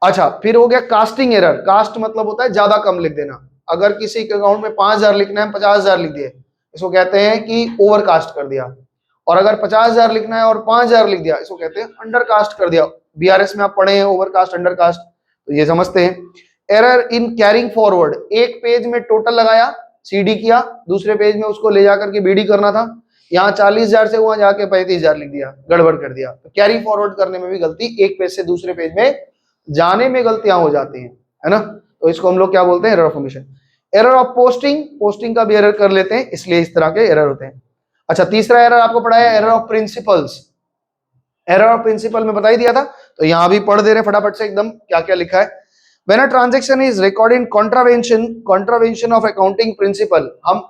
अच्छा, फिर हो गया कास्टिंग एरर, कास्ट मतलब होता है ज्यादा कम लिख देना, अगर किसी के अकाउंट में 5000 लिखना है 50,000 लिख दिए, इसको कहते हैं कि ओवर कास्ट कर दिया। और अगर 50,000 लिखना है और 5,000 लिख दिया, इसको कहते हैं अंडर कास्ट कर दिया। बीआरएस में आप पढ़े हैं ओवर कास्ट अंडर कास्ट, तो ये समझते हैं। एरर इन कैरिंग फॉरवर्ड, एक पेज में टोटल लगाया, सीडी किया, दूसरे पेज में उसको ले जाकर के बीडी करना था, यहाँ 40,000 से वहां जाके 35,000 लिख दिया, गड़बड़ कर दिया। तो कैरी फॉरवर्ड करने में भी गलती, एक पेज से दूसरे पेज में जाने में गलतियां हो जाती हैं, है ना, तो इसको हम लोग क्या बोलते हैं, error of omission. Error of posting, posting का भी एरर कर लेते हैं, इसलिए इस तरह के एरर होते हैं। अच्छा, तीसरा एरर आपको पढ़ाया error of principles, error of principle में बता ही दिया था, तो यहां भी पढ़ दे रहे फटाफट से एकदम क्या क्या लिखा है। When a transaction is recorded in contravention of accounting principle, हम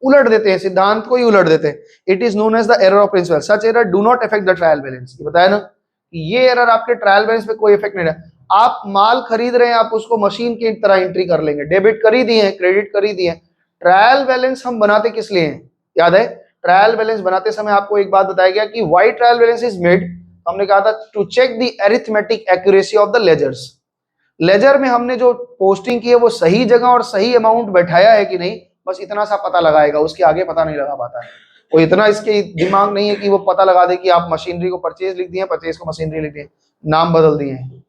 उलट देते हैं, सिद्धांत को ही उलट देते हैं, it is known as the error of principle, such error do not affect the trial balance. ये बताया ना, ये एरर आपके ट्रायल बैलेंस पे कोई इफेक्ट नहीं है। आप माल खरीद रहे हैं, आप उसको मशीन की तरह एंट्री कर लेंगे, डेबिट कर ही दिए हैं, क्रेडिट कर ही दिए हैं। ट्रायल बैलेंस हम बनाते किस लिए हैं, याद है, ट्रायल बैलेंस बनाते समय आपको एक बात बताया गया कि why trial balance is made, हमने कहा था to check the arithmetic accuracy of the ledgers. Ledger में हमने जो पोस्टिंग की है वो सही जगह और सही अमाउंट बैठाया है कि नहीं, बस इतना सा पता लगाएगा, उसके आगे पता नहीं लगा पाता है। वो इतना इसके दिमाग नहीं है कि वो पता लगा दे कि आप मशीनरी को परचेज लिख दिए, परचेज को मशीनरी लिख दिए, नाम बदल दिए हैं।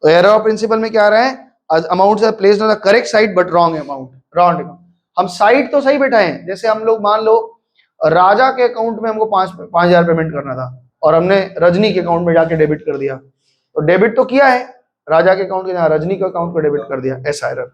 तो एरर ऑफ प्रिंसिपल में क्या आ रहा है, amounts are placed on the correct side but wrong amount, wrong account. हम साइड तो सही बैठाए हैं, जैसे हम लोग मान लो राजा के अकाउंट में हमको 5,000 पेमेंट करना था और हमने रजनी के अकाउंट में जाके डेबिट कर दिया, तो डेबिट तो किया है राजा के अकाउंट के जहाँ रजनी के अकाउंट को डेबिट कर दिया, ऐसा error.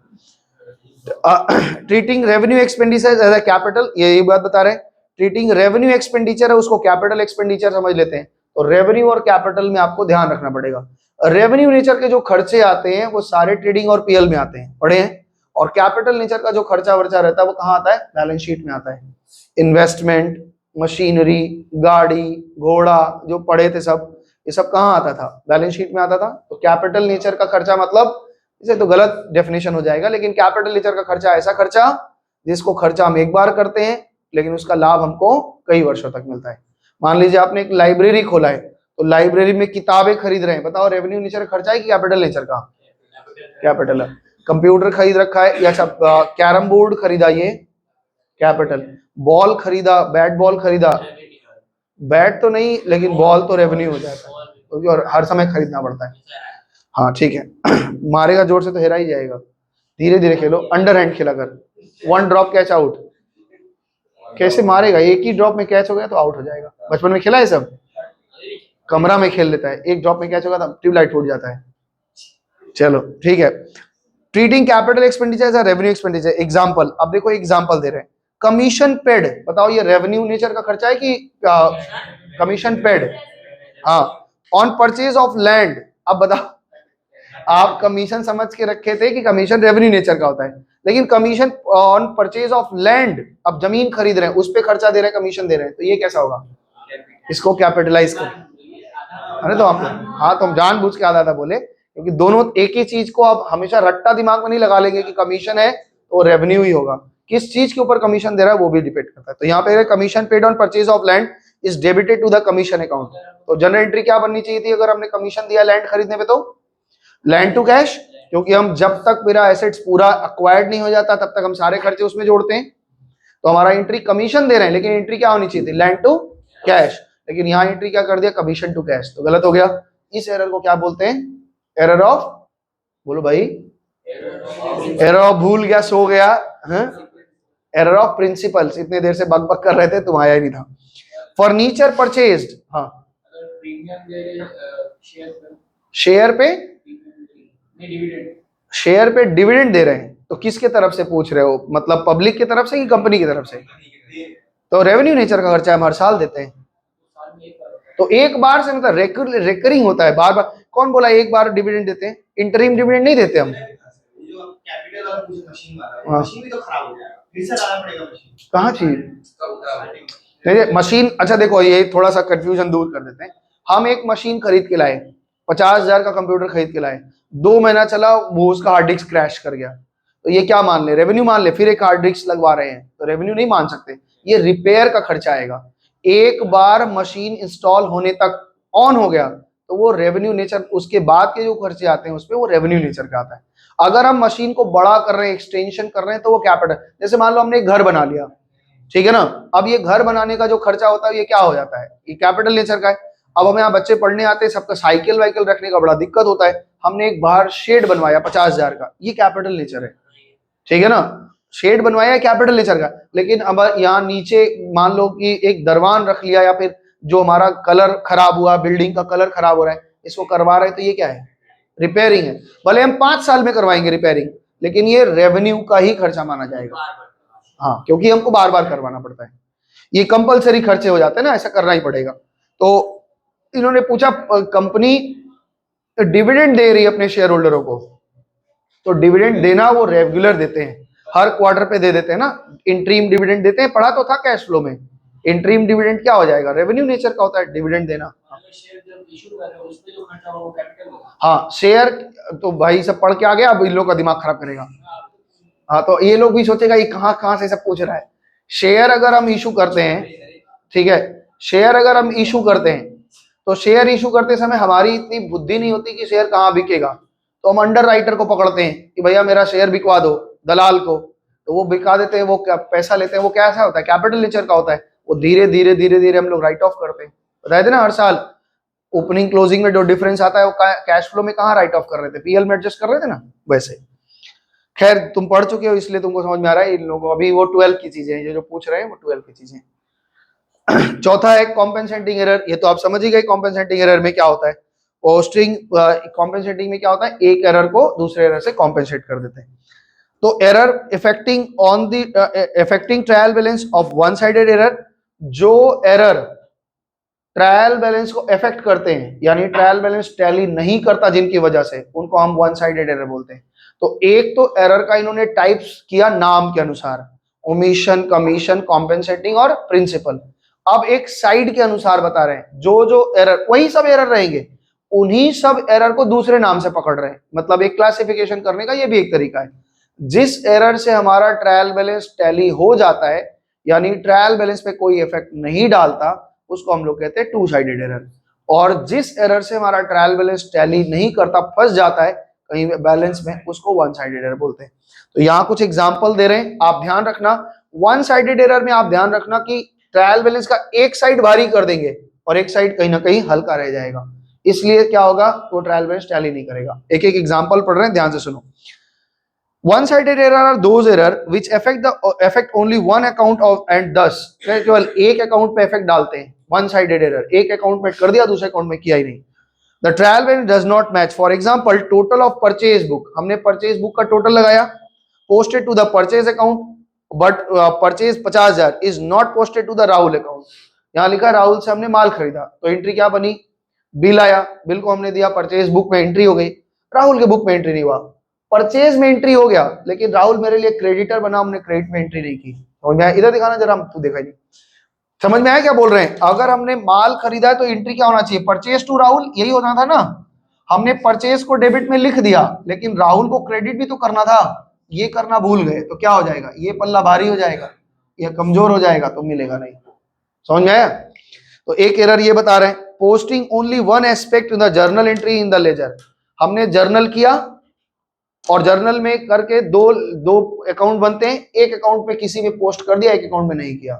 Treating revenue expenditure as a capital, ये बात बता रहे हैं, ट्रीटिंग रेवेन्यू एक्सपेंडिचर है उसको कैपिटल एक्सपेंडिचर समझ लेते हैं। तो रेवेन्यू और कैपिटल में आपको ध्यान रखना पड़ेगा। रेवेन्यू नेचर के जो खर्चे आते हैं वो सारे ट्रेडिंग और पीएल में आते हैं, पढ़े हैं। और कैपिटल नेचर का जो खर्चा वर्चा रहता है वो कहाँ आता है, बैलेंस शीट में आता है। इन्वेस्टमेंट, मशीनरी, गाड़ी, घोड़ा जो पढ़े थे सब, ये सब कहाँ आता था, बैलेंस शीट में आता था। तो कैपिटल नेचर का खर्चा मतलब, इसे तो गलत डेफिनेशन हो जाएगा, लेकिन कैपिटल नेचर का खर्चा ऐसा खर्चा जिसको खर्चा हम एक बार करते हैं लेकिन उसका लाभ हमको कई वर्षों तक मिलता है। मान लीजिए आपने एक लाइब्रेरी खोला है, तो लाइब्रेरी में किताबें खरीद रहे हैं, बताओ रेवेन्यू नेचर का खर्चा है कि कैपिटल नेचर का, कैपिटल है। कंप्यूटर खरीद रखा है या कैरम बोर्ड खरीदा, ये कैपिटल। बॉल खरीदा, बैट बॉल खरीदा, बैट तो नहीं लेकिन बॉल तो रेवेन्यू हो जाता है क्योंकि और हर समय खरीदना पड़ता है। हाँ ठीक है। मारेगा जोर से तो हेरा ही जाएगा, धीरे धीरे खेलो, अंडर हैंड खेला कर, 1 ड्रॉप कैच आउट। कैसे मारेगा, एक ही ड्रॉप में कैच हो गया तो आउट हो जाएगा। बचपन में खेला है सब, कमरा में खेल लेता है, एक ड्रॉप में कैच होगा तो ट्यूबलाइट फूट जाता है। चलो ठीक है। Treating capital expenditure as a revenue expenditure, example, अब देखो एग्जांपल दे रहे हैं। कमीशन पेड, बताओ ये रेवेन्यू नेचर का खर्चा है कि कमीशन पेड? हाँ। ऑन परचेज ऑफ लैंड, अब बताओ, आप कमीशन समझ के रखे थे कि कमीशन रेवेन्यू नेचर का होता है, लेकिन commission on purchase of land, अब जमीन खरीद रहे हैं उस पे खर्चा दे रहे हैं, कमीशन दे रहे हैं, तो ये कैसा होगा, इसको कैपिटल कर। अरे तो हम, हाँ तो हम जानबूझ के आधा आधा बोले क्योंकि दोनों एक ही चीज को आप हमेशा रट्टा दिमाग में नहीं लगा लेंगे कि कमीशन है तो रेवेन्यू ही होगा, किस चीज के ऊपर कमीशन दे रहा है वो भी डिपेंड करता है। तो यहाँ पे commission paid on purchase of land is debited to the commission account. तो जनरल एंट्री क्या बननी चाहिए थी अगर हमने कमीशन दिया लैंड खरीदने पे, तो लैंड टू कैश, क्योंकि हम जब तक मेरा एसेट्स पूरा अक्वायर्ड नहीं हो जाता तब तक हम सारे खर्चे उसमें जोड़ते हैं। तो हमारा एंट्री कमीशन दे रहे हैं लेकिन एंट्री क्या होनी चाहिए थी, लैंड टू कैश, लेकिन यहाँ एंट्री क्या कर दिया, कमीशन टू कैश, तो गलत हो गया। इस एरर को क्या बोलते हैं, एरर ऑफ, बोलो भाई, एरर ऑफ भूल गया, सो गया, एरर ऑफ प्रिंसिपल्स। इतने देर से बक बक कर रहे थे, तुम आया ही नहीं था। फर्नीचर परचेज्ड, हाँ शेयर पे, शेयर पे डिविडेंड दे रहे हैं, तो किसके तरफ से पूछ रहे हो, मतलब पब्लिक की तरफ से कि कंपनी की तरफ से? तो रेवेन्यू नेचर का खर्चा हम हर साल देते हैं, तो एक बार से मतलब रेकरिंग होता है, बार बार। कौन बोला एक बार डिविडेंड देते हैं, इंटरिम डिविडेंड नहीं देते हम। कहाँ चीज मशीन, अच्छा देखो ये थोड़ा सा कंफ्यूजन दूर कर देते हैं। हम एक मशीन खरीद के लाए, 50,000 का कंप्यूटर खरीद के लाए, 2 महीना चला वो उसका हार्ड डिस्क क्रैश कर गया, तो ये क्या मान ले, रेवेन्यू मान ले। फिर एक हार्ड डिस्क लगवा रहे हैं तो रेवेन्यू नहीं मान सकते, ये रिपेयर का खर्चा आएगा। एक बार मशीन इंस्टॉल होने तक ऑन हो गया तो वो रेवेन्यू नेचर, उसके बाद के जो खर्चे आते हैं उसपे वो रेवेन्यू नेचर का आता है। अगर हम मशीन को बड़ा कर रहे हैं, एक्सटेंशन कर रहे हैं, तो वो कैपिटल, जैसे मान लो हमने एक घर बना लिया, ठीक है ना, अब ये घर बनाने का जो खर्चा होता है ये क्या हो जाता है, ये कैपिटल नेचर का है। अब हमें यहाँ बच्चे पढ़ने आते हैं, सबका साइकिल वाइकिल रखने का बड़ा दिक्कत होता है, हमने एक बाहर शेड बनवाया 50,000 का, ये कैपिटल नेचर है, ठीक है ना, शेड बनवाया कैपिटल नेचर का। लेकिन अब यहाँ नीचे मान लो कि एक दरवान रख लिया, या फिर जो हमारा कलर खराब हुआ, बिल्डिंग का कलर खराब हो रहा है, इसको करवा रहे हैं, तो ये क्या है, रिपेयरिंग है। भले हम 5 साल में करवाएंगे रिपेयरिंग, लेकिन ये रेवेन्यू का ही खर्चा माना जाएगा, हाँ, क्योंकि हमको बार बार करवाना पड़ता है, ये कंपलसरी खर्चे हो जाते हैं ना, ऐसा करना ही पड़ेगा। तो इन्होंने पूछा कंपनी डिविडेंड दे रही है अपने शेयर होल्डरों को, तो डिविडेंड देना वो रेगुलर देते हैं, हर क्वार्टर पे दे देते हैं ना, इंटरिम डिविडेंड देते हैं, पढ़ा तो था कैश फ्लो में। इंटरिम डिविडेंड क्या हो जाएगा, रेवेन्यू नेचर का होता है डिविडेंड देना। हाँ शेयर, तो भाई सब पढ़ के आ गया, अब इन लोग का दिमाग खराब करेगा। हाँ तो ये लोग भी सोचेगा ये कहाँ कहाँ से सब पूछ रहा है। शेयर अगर हम इशू करते हैं, ठीक है, शेयर अगर हम इशू करते हैं, तो शेयर इशू करते समय हमारी इतनी बुद्धि नहीं होती कि शेयर कहाँ बिकेगा, तो हम अंडर राइटर को पकड़ते हैं कि भैया मेरा शेयर बिकवा दो, दलाल को, तो वो बिका देते हैं, वो क्या पैसा लेते हैं, वो कैसा होता है, कैपिटल नेचर का होता है, वो धीरे धीरे धीरे धीरे हम लोग राइट ऑफ करते हैं। बताए थे ना हर साल ओपनिंग क्लोजिंग में जो डिफरेंस आता है वो कैश फ्लो में कहाँ राइट ऑफ कर रहे थे, पीएल में एडजस्ट कर रहे थे ना, वैसे। खैर तुम पढ़ चुके हो इसलिए तुमको समझ में आ रहा है इन लोगों को, अभी वो 12 की चीजें हैं, जो पूछ रहे हैं वो 12 की चीजें। चौथा है कॉम्पेंसेटिंग एरर, ये तो आप समझ ही गए कॉम्पेंसेटिंग एरर में क्या होता है। पोस्टिंग कॉम्पेंसेटिंग में क्या होता है, एक एरर को दूसरे एरर से कॉम्पेंसेट कर देते हैं। तो error affecting trial balance of one sided error, जो एरर ट्रायल बैलेंस को इफेक्ट करते हैं, यानी ट्रायल बैलेंस टैली नहीं करता जिनकी वजह से, उनको हम वन साइडेड एरर बोलते हैं। तो एक तो एरर का इन्होंने टाइप्स किया नाम के अनुसार, ओमिशन, कमीशन, कॉम्पेंसेटिंग और प्रिंसिपल। अब एक साइड के अनुसार बता रहे हैं, जो जो एरर, वही सब एरर रहेंगे, उन्हीं सब एरर को दूसरे नाम से पकड़ रहे हैं। मतलब एक क्लासिफिकेशन करने का ये भी एक तरीका है। जिस एरर से हमारा ट्रायल बैलेंस टैली हो जाता है, यानी ट्रायल बैलेंस पे कोई इफेक्ट नहीं डालता, उसको हम लोग कहते हैं टू साइडेड एरर। और जिस एरर से हमारा ट्रायल बैलेंस टैली नहीं करता, फंस जाता है कहीं बैलेंस में, उसको वन साइडेड एरर बोलते हैं। तो यहाँ कुछ एग्जांपल दे रहे हैं, आप ध्यान रखना। वन साइडेड एरर में आप ध्यान रखना कि ट्रायल बैलेंस का एक साइड भारी कर देंगे और एक साइड कहीं ना कहीं हल्का रह जाएगा, इसलिए क्या होगा, वो ट्रायल बैलेंस टैली नहीं करेगा। एक एक एग्जांपल पढ़ रहे हैं, ध्यान से सुनो। One-sided error are those error which affect only one account of and thus केवल एक अकाउंट पे इफेक्ट डालते हैं। One-sided error, एक अकाउंट पे कर दिया, दूसरे अकाउंट में किया ही नहीं। The trial balance does not match. For example, total of purchase book, हमने परचेज बुक का टोटल लगाया, posted to the purchase account, but purchase 50,000 is not posted to the Rahul account. यहाँ लिखा राहुल से हमने माल खरीदा, तो एंट्री क्या बनी, बिल आया, बिल को हमने दिया, परचेज बुक में एंट्री हो गई, राहुल के बुक में एंट्री नहीं हुआ। परचेज में एंट्री हो गया, लेकिन राहुल मेरे लिए क्रेडिटर बना, हमने क्रेडिट में एंट्री नहीं की। समझ में आया, इधर दिखाना जरा, हम तू देखा नहीं, समझ में आया क्या बोल रहे हैं। अगर हमने माल खरीदा है तो एंट्री क्या होना चाहिए, परचेज टू राहुल, यही होना था ना। हमने परचेज को डेबिट में लिख दिया, लेकिन राहुल को क्रेडिट भी तो करना था, ये करना भूल गए, तो क्या हो जाएगा, ये पल्ला भारी हो जाएगा, ये कमजोर हो जाएगा, तो मिलेगा नहीं। समझ में आया। तो एक एरर ये बता रहे हैं, posting only one aspect in the journal entry in the ledger, हमने जर्नल किया और जर्नल में करके दो अकाउंट बनते हैं, एक अकाउंट में किसी में पोस्ट कर दिया, एक अकाउंट में नहीं किया,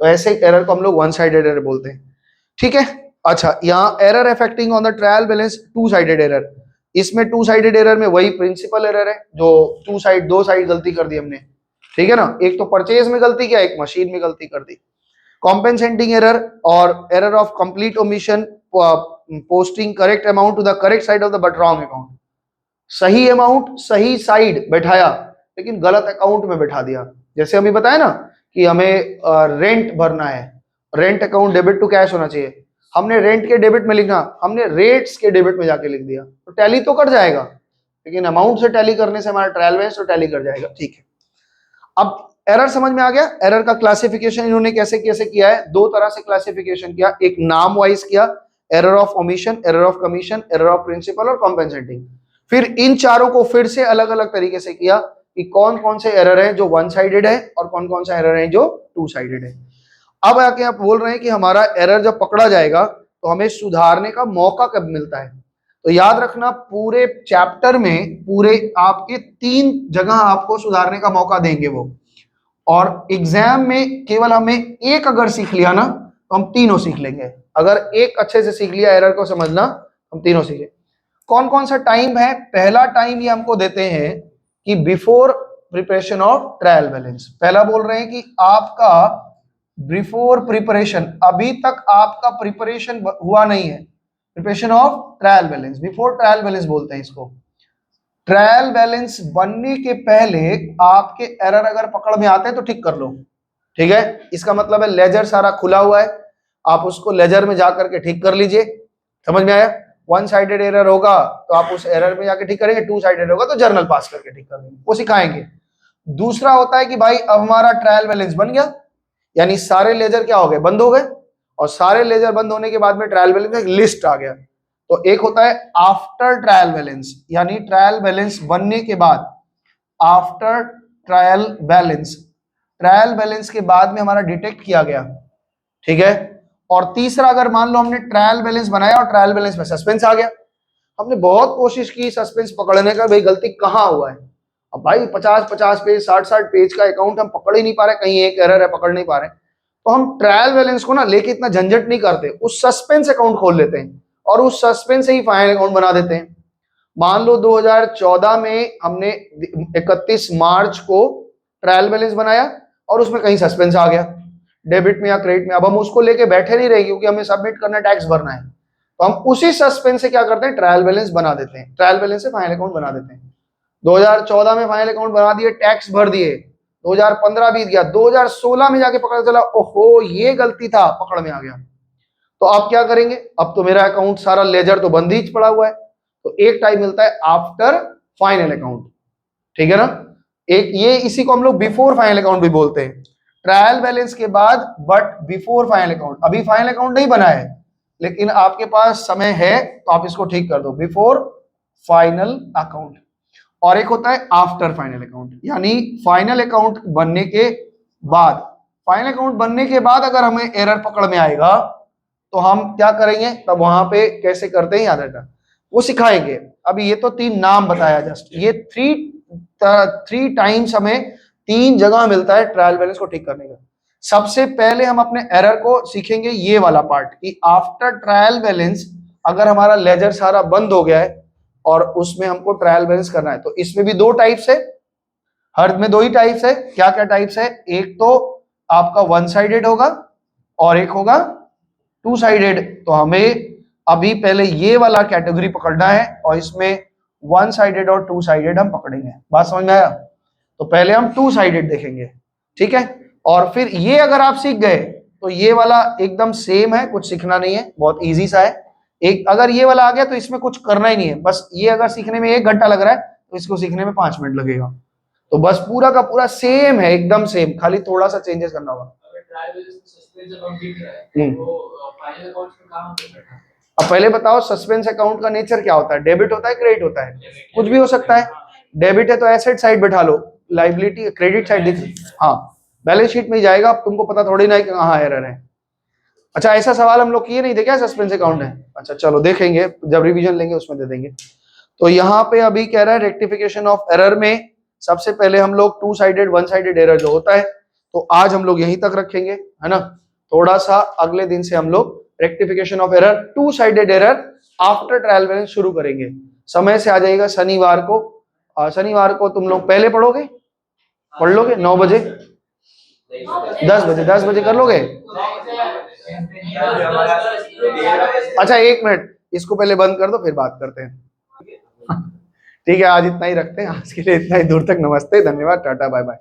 तो ऐसे एरर को हम लोग वन साइडेड एरर बोलते हैं। ठीक है। अच्छा, यहाँ error affecting on the trial balance two sided error, इसमें टू साइडेड एरर में वही प्रिंसिपल एरर है, जो दो साइड गलती कर दी हमने, ठीक है ना। एक तो परचेज में गलती किया, एक मशीन में गलती कर दी। कॉम्पेंसेटिंग एरर और error of complete omission, posting correct amount to the correct side of the but wrong account, सही अमाउंट सही साइड बैठाया लेकिन गलत अकाउंट में बैठा दिया। जैसे अभी बताया ना कि हमें रेंट भरना है, rent account debit to cash होना चाहिए, हमने रेंट के डेबिट में लिखना, हमने रेट्स के डेबिट में जाके लिख दिया, तो टैली तो कर जाएगा, लेकिन अमाउंट से टैली करने से हमारा ट्रायल बैलेंस तो टैली कर जाएगा। ठीक है, अब एरर समझ में आ गया। एरर का क्लासिफिकेशन इन्होंने कैसे कैसे किया है, दो तरह से क्लासिफिकेशन किया, एक नाम वाइज किया, error of omission, error of commission, error of principle और कॉम्पेंसेटिंग। फिर इन चारों को फिर से अलग अलग तरीके से किया कि कौन कौन से एरर हैं जो वन साइडेड है और कौन कौन सा एरर है जो टू साइडेड है। अब आके आप बोल रहे हैं कि हमारा एरर जब पकड़ा जाएगा तो हमें सुधारने का मौका कब मिलता है। तो याद रखना, पूरे चैप्टर में पूरे आपके 3 जगह आपको सुधारने का मौका देंगे वो, और एग्जाम में केवल हमें एक अगर सीख लिया ना तो हम तीनों सीख लेंगे। अगर एक अच्छे से सीख लिया एरर को समझना, हम तीनों सीखे। कौन कौन सा टाइम है, पहला टाइम ये हमको देते हैं कि before preparation of trial balance. पहला बोल रहे हैं कि आपका बिफोर प्रिपरेशन, अभी तक आपका प्रिपरेशन हुआ नहीं है, preparation of trial balance, before trial balance बोलते हैं इसको। ट्रायल बैलेंस बनने के पहले आपके एरर अगर पकड़ में आते हैं तो ठीक कर लो, ठीक है। इसका मतलब है लेजर सारा खुला हुआ है, आप उसको लेजर में जाकर के ठीक कर लीजिए। समझ में आया। वन साइडेड एरर होगा तो आप उस एरर में जाके ठीक करेंगे, टू साइडेड होगा तो जर्नल पास करके ठीक कर देंगे, वो सिखाएंगे। दूसरा होता है कि भाई अब हमारा ट्रायल बैलेंस बन गया, यानी सारे लेजर क्या हो गए, बंद हो गए, और सारे लेजर बंद होने के बाद में ट्रायल बैलेंस एक लिस्ट आ गया। तो एक होता है आफ्टर ट्रायल बैलेंस, यानी ट्रायल बैलेंस बनने के बाद, after trial balance, trial balance के बाद में हमारा डिटेक्ट किया गया, ठीक है। और तीसरा, अगर मान लो हमने ट्रायल बैलेंस बनाया और ट्रायल बैलेंस में सस्पेंस आ गया, हमने बहुत कोशिश की सस्पेंस पकड़ने का, भाई गलती कहाँ हुआ है। अब भाई 50-50 पेज 60-60 पेज का अकाउंट हम पकड़ ही नहीं पा रहे, कहीं एक एरर है पकड़ नहीं पा रहे, तो हम ट्रायल बैलेंस को ना लेके इतना झंझट नहीं करते, उस सस्पेंस अकाउंट खोल लेते हैं और उस सस्पेंस से ही फाइनल अकाउंट बना देते हैं। मान लो 2014 में हमने 31 मार्च को ट्रायल बैलेंस बनाया और उसमें कहीं सस्पेंस आ गया डेबिट में या क्रेडिट में, अब हम उसको लेके बैठे नहीं रहे क्योंकि हमें सबमिट करना, टैक्स भरना है, तो हम उसी सस्पेंस से क्या करते हैं, ट्रायल बैलेंस बना देते हैं, ट्रायल बैलेंस से फाइनल अकाउंट बना देते हैं। 2014 में फाइनल अकाउंट बना दिए, टैक्स भर दिए, 2015 बीत गया, 2016 में जाके पकड़ा चला ओहो ये गलती था, पकड़ में आ गया, तो आप क्या करेंगे, अब तो मेरा अकाउंट सारा लेजर तो बंद ही पड़ा हुआ है, तो एक टाइप मिलता है आफ्टर फाइनल अकाउंट, ठीक है ना। एक ये इसी को हम लोग बिफोर फाइनल अकाउंट भी बोलते हैं, ट्रायल बैलेंस के बाद बट बिफोर फाइनल अकाउंट। अभी फाइनल अकाउंट नहीं बना है लेकिन आपके पास समय है तो आप इसको ठीक कर दो, बिफोर फाइनल अकाउंट। और एक होता है आफ्टर फाइनल अकाउंट, यानी फाइनल अकाउंट बनने के बाद, फाइनल अकाउंट बनने के बाद अगर हमें एरर पकड़ में आएगा तो हम क्या करेंगे, तब वहां पे कैसे करते हैं याद रखना, वो सिखाएंगे। अभी ये तो 3 नाम बताया जस्ट, ये थ्री टाइम्स हमें 3 जगह मिलता है ट्रायल बैलेंस को ठीक करने का। सबसे पहले हम अपने एरर को सीखेंगे ये वाला पार्ट कि आफ्टर ट्रायल बैलेंस अगर हमारा लेजर सारा बंद हो गया है और उसमें हमको ट्रायल बैलेंस करना है, तो इसमें भी 2 टाइप्स है, हर में 2 ही टाइप्स है। क्या क्या टाइप्स है, एक तो आपका 1 साइडेड होगा और एक होगा 2 साइडेड। तो हमें अभी पहले ये वाला कैटेगरी पकड़ना है और इसमें 1 साइडेड और 2 साइडेड हम पकड़ेंगे, बात समझ में आया। तो पहले हम 2 साइडेड देखेंगे, ठीक है, और फिर ये अगर आप सीख गए तो ये वाला एकदम सेम है, कुछ सीखना नहीं है, बहुत इजी सा है। एक अगर ये वाला आ गया तो इसमें कुछ करना ही नहीं है, बस ये अगर सीखने में 1 घंटा लग रहा है तो इसको सीखने में 5 मिनट लगेगा। तो बस पूरा का पूरा सेम है, एकदम सेम, खाली थोड़ा सा चेंजेस करना होगा। अब पहले बताओ सस्पेंस अकाउंट का नेचर क्या होता है, डेबिट होता है क्रेडिट होता है, कुछ भी हो सकता है। डेबिट है तो एसेट साइड बैठा लो, लाइबिलिटी क्रेडिट साइड दिख, हाँ बैलेंस शीट में ही जाएगा, तुमको पता थोड़ी ना है कि कहाँ एरर है। अच्छा ऐसा सवाल हम लोग किए नहीं थे क्या, सस्पेंस अकाउंट है, अच्छा चलो देखेंगे जब रिवीजन लेंगे उसमें दे देंगे। तो यहाँ पे अभी कह रहा है रेक्टिफिकेशन ऑफ एरर में सबसे पहले हम लोग 2 साइडेड 1 साइडेड एरर जो होता है, तो आज हम लोग यहीं तक रखेंगे, है ना। थोड़ा सा अगले दिन से हम लोग rectification of error 2 sided error after trial balance शुरू करेंगे। समय से आ जाएगा शनिवार को, शनिवार को तुम लोग पहले पढ़ोगे, पढ़ लोगे 9 बजे 10 बजे कर लोगे। अच्छा 1 मिनट इसको पहले बंद कर दो फिर बात करते हैं। ठीक है आज इतना ही रखते हैं, आज के लिए इतना ही, दूर तक नमस्ते, धन्यवाद, टाटा बाय बाय।